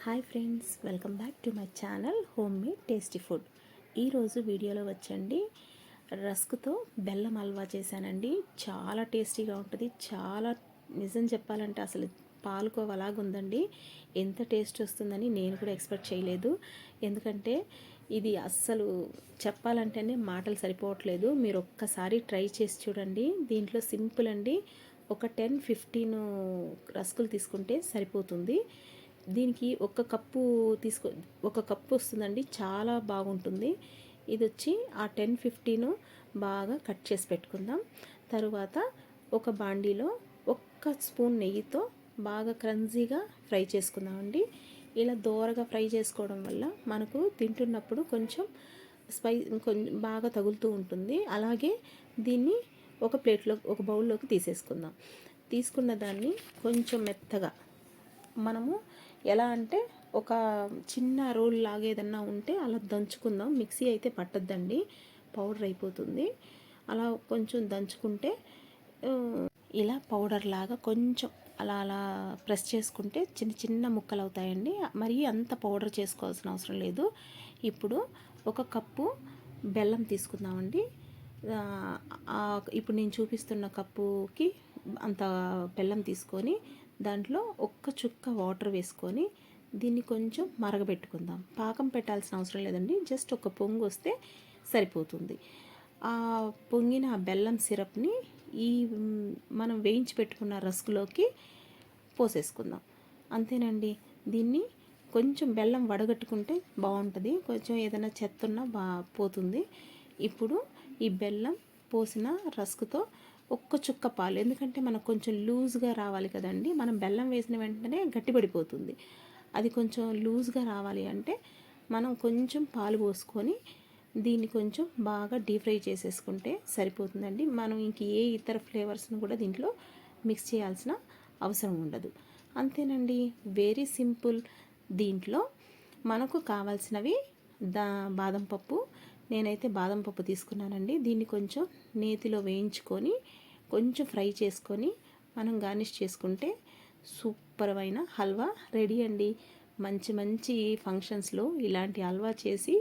Hi friends, welcome back to my channel home made tasty food. ఈరోజు వీడియోలో వచ్చండి రస్క్తో బెల్లం హల్వా చేశానండి. చాలా టేస్టీగా ఉంటుంది. చాలా నిజం చెప్పాలంటే అసలు పాలకోవ అలాగుందండి. ఎంత టేస్ట్ వస్తుందని నేను కూడా ఎక్స్పెక్ట్ చేయలేదు. ఎందుకంటే ఇది అస్సలు చెప్పాలంటేనే మాటలు సరిపోవట్లేదు. మీరు ఒక్కసారి ట్రై చేసి చూడండి. దీంట్లో సింపుల్ అండి. ఒక 10-15 రస్కులు తీసుకుంటే సరిపోతుంది. దీనికి ఒక కప్పు వస్తుందండి. చాలా బాగుంటుంది. ఇది వచ్చి ఆ 10-15 బాగా కట్ చేసి పెట్టుకుందాం. తరువాత ఒక బాండీలో ఒక్క స్పూన్ నెయ్యితో బాగా క్రంజీగా ఫ్రై చేసుకుందామండి. ఇలా దోరగా ఫ్రై చేసుకోవడం వల్ల మనకు తింటున్నప్పుడు కొంచెం కొంచెం బాగా తగులుతూ ఉంటుంది. అలాగే దీన్ని ఒక బౌల్లోకి తీసేసుకుందాం. తీసుకున్న దాన్ని కొంచెం మెత్తగా మనము ఎలా అంటే ఒక చిన్న రోల్ లాగా ఏదన్నా ఉంటే అలా దంచుకుందాం. మిక్సీ అయితే పట్టద్దండి, పౌడర్ అయిపోతుంది. అలా కొంచెం దంచుకుంటే ఇలా పౌడర్ లాగా కొంచెం అలా అలా ప్రెస్ చేసుకుంటే చిన్న చిన్న ముక్కలు అవుతాయండి. మరీ అంత పౌడర్ చేసుకోవాల్సిన అవసరం లేదు. ఇప్పుడు ఒక కప్పు బెల్లం తీసుకుందామండి. ఇప్పుడు నేను చూపిస్తున్న కప్పుకి అంత బెల్లం తీసుకొని దాంట్లో ఒక్క చుక్క వాటర్ వేసుకొని దీన్ని కొంచెం మరగబెట్టుకుందాం. పాకం పెట్టాల్సిన అవసరం లేదండి, జస్ట్ ఒక పొంగు వస్తే సరిపోతుంది. ఆ పొంగిన బెల్లం సిరప్ని ఈ మనం వేయించి పెట్టుకున్న రస్కులోకి పోసేసుకుందాం. అంతేనండి. దీన్ని కొంచెం బెల్లం వడగట్టుకుంటే బాగుంటుంది. కొంచెం ఏదైనా చెత్త ఉన్నా పోతుంది. ఇప్పుడు ఈ బెల్లం పోసిన రస్కుతో ఒక్క చుక్క పాలు, ఎందుకంటే మనకు కొంచెం లూజ్గా రావాలి కదండి. మనం బెల్లం వేసిన వెంటనే గట్టిపడిపోతుంది. అది కొంచెం లూజ్గా రావాలి అంటే మనం కొంచెం పాలు పోసుకొని దీన్ని కొంచెం బాగా డీప్ ఫ్రై చేసేసుకుంటే సరిపోతుందండి. మనం ఇంక ఏ ఇతర ఫ్లేవర్స్ను కూడా దీంట్లో మిక్స్ చేయాల్సిన అవసరం ఉండదు. అంతేనండి, వెరీ సింపుల్. దీంట్లో మనకు కావాల్సినవి బాదం పప్పు. నేనైతే బాదం పప్పు తీసుకున్నానండి. దీన్ని కొంచెం నేతిలో వేయించుకొని కొంచెం ఫ్రై చేసుకొని మనం గార్నిష్ చేసుకుంటే సూపర్ అయిన హల్వా రెడీ అండి. మంచి మంచి ఫంక్షన్స్లో ఇలాంటి హల్వా చేసి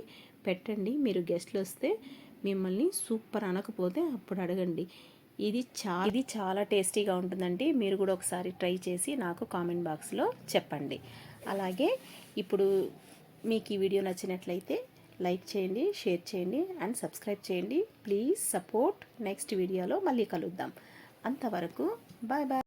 పెట్టండి. మీరు గెస్ట్లు వస్తే మిమ్మల్ని సూపర్ అనకపోతే అప్పుడు అడగండి. ఇది చాలా టేస్టీగా ఉంటుందండి. మీరు కూడా ఒకసారి ట్రై చేసి నాకు కామెంట్ బాక్స్లో చెప్పండి. అలాగే ఇప్పుడు మీకు ఈ వీడియో నచ్చినట్లయితే లైక్ చేయండి, షేర్ చేయండి అండ్ సబ్స్క్రైబ్ చేయండి. Please support. నెక్స్ట్ వీడియోలో మళ్ళీ కలుద్దాం. అంతవరకు బాయ్ బాయ్.